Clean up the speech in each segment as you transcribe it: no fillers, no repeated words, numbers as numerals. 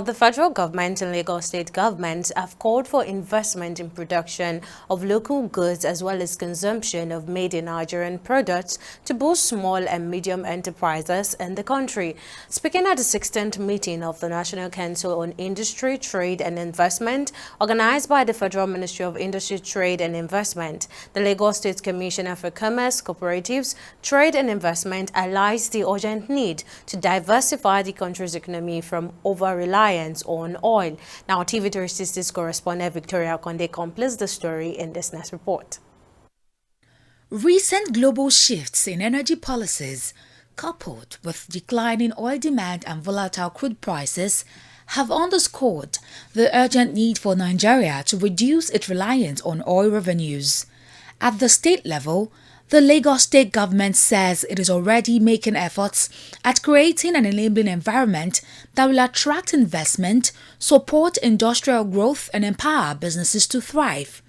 The federal government and Lagos state governments have called for investment in production of local goods as well as consumption of made-in-Nigerian products to boost small and medium enterprises in the country. Speaking at the 16th meeting of the National Council on Industry, Trade and Investment, organized by the Federal Ministry of Industry, Trade and Investment, the Lagos State Commissioner for Commerce, Cooperatives, Trade and Investment highlights the urgent need to diversify the country's economy from over-reliance on oil. Now, TV360's correspondent Victoria Konde completes the story in this next report. Recent global shifts in energy policies, coupled with declining oil demand and volatile crude prices, have underscored the urgent need for Nigeria to reduce its reliance on oil revenues. At the state level, the Lagos state government says it is already making efforts at creating an enabling environment that will attract investment, support industrial growth, and empower businesses to thrive.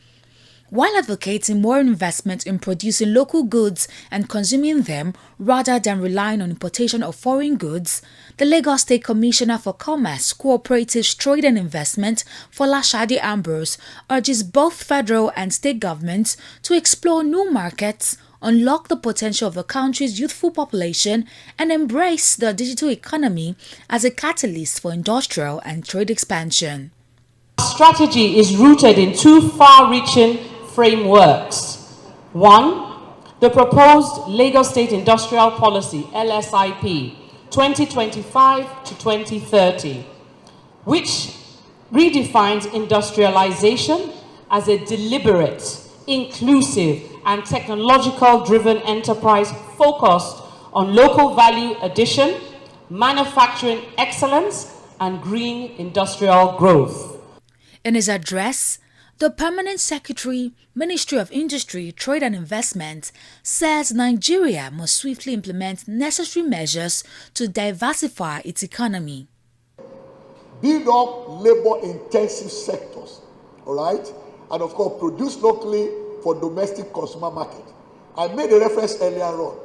While advocating more investment in producing local goods and consuming them rather than relying on importation of foreign goods, the Lagos State Commissioner for Commerce, Cooperatives, Trade and Investment, Folashade Ambrose, urges both federal and state governments to explore new markets, unlock the potential of the country's youthful population, and embrace the digital economy as a catalyst for industrial and trade expansion. Our strategy is rooted in two far-reaching frameworks. One, the proposed Lagos State Industrial Policy, LSIP, 2025 to 2030, which redefines industrialization as a deliberate, inclusive, and technological-driven enterprise focused on local value addition, manufacturing excellence, and green industrial growth. In his address, the Permanent Secretary, Ministry of Industry, Trade and Investment, says Nigeria must swiftly implement necessary measures to diversify its economy. Build up labor-intensive sectors, all right? And of course, produce locally for domestic consumer market. I made a reference earlier on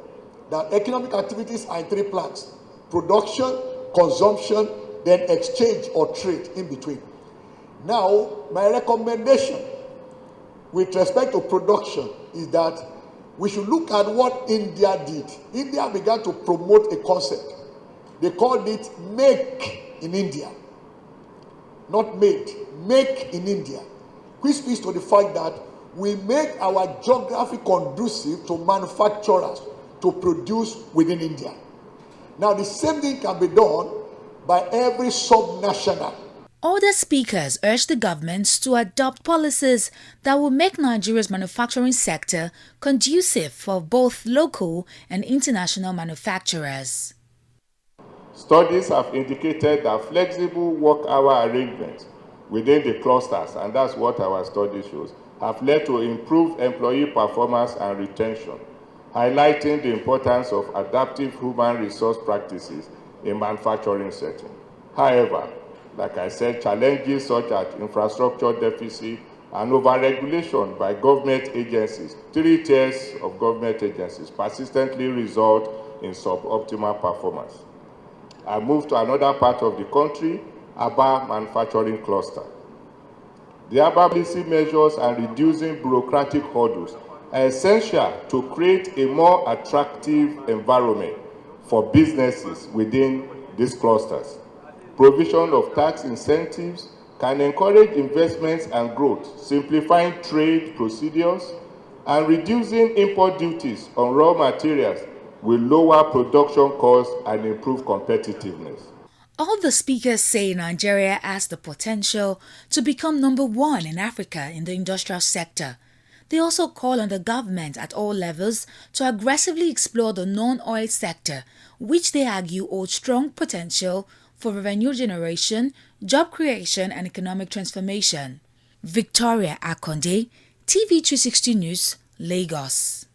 that economic activities are in three planks: production, consumption, then exchange or trade in between. Now, my recommendation with respect to production is that we should look at what India did. India began to promote a concept. They called it Make in India. Not made, Make in India. Which speaks to the fact that we make our geography conducive to manufacturers to produce within India. Now, the same thing can be done by every subnational. Other speakers urged the governments to adopt policies that will make Nigeria's manufacturing sector conducive for both local and international manufacturers. Studies have indicated that flexible work-hour arrangements within the clusters, and that's what our study shows, have led to improved employee performance and retention, highlighting the importance of adaptive human resource practices in manufacturing setting. However, like I said, challenges such as infrastructure deficit and overregulation by government agencies, 3 tiers of government agencies, persistently result in suboptimal performance. I move to another part of the country, Aba manufacturing cluster. The Aba policy measures and reducing bureaucratic hurdles are essential to create a more attractive environment for businesses within these clusters. Provision of tax incentives can encourage investments and growth, simplifying trade procedures and reducing import duties on raw materials will lower production costs and improve competitiveness. All the speakers say Nigeria has the potential to become #1 in Africa in the industrial sector. They also call on the government at all levels to aggressively explore the non-oil sector, which they argue holds strong potential for revenue generation, job creation and economic transformation. Victoria Akonde, TV360 News, Lagos.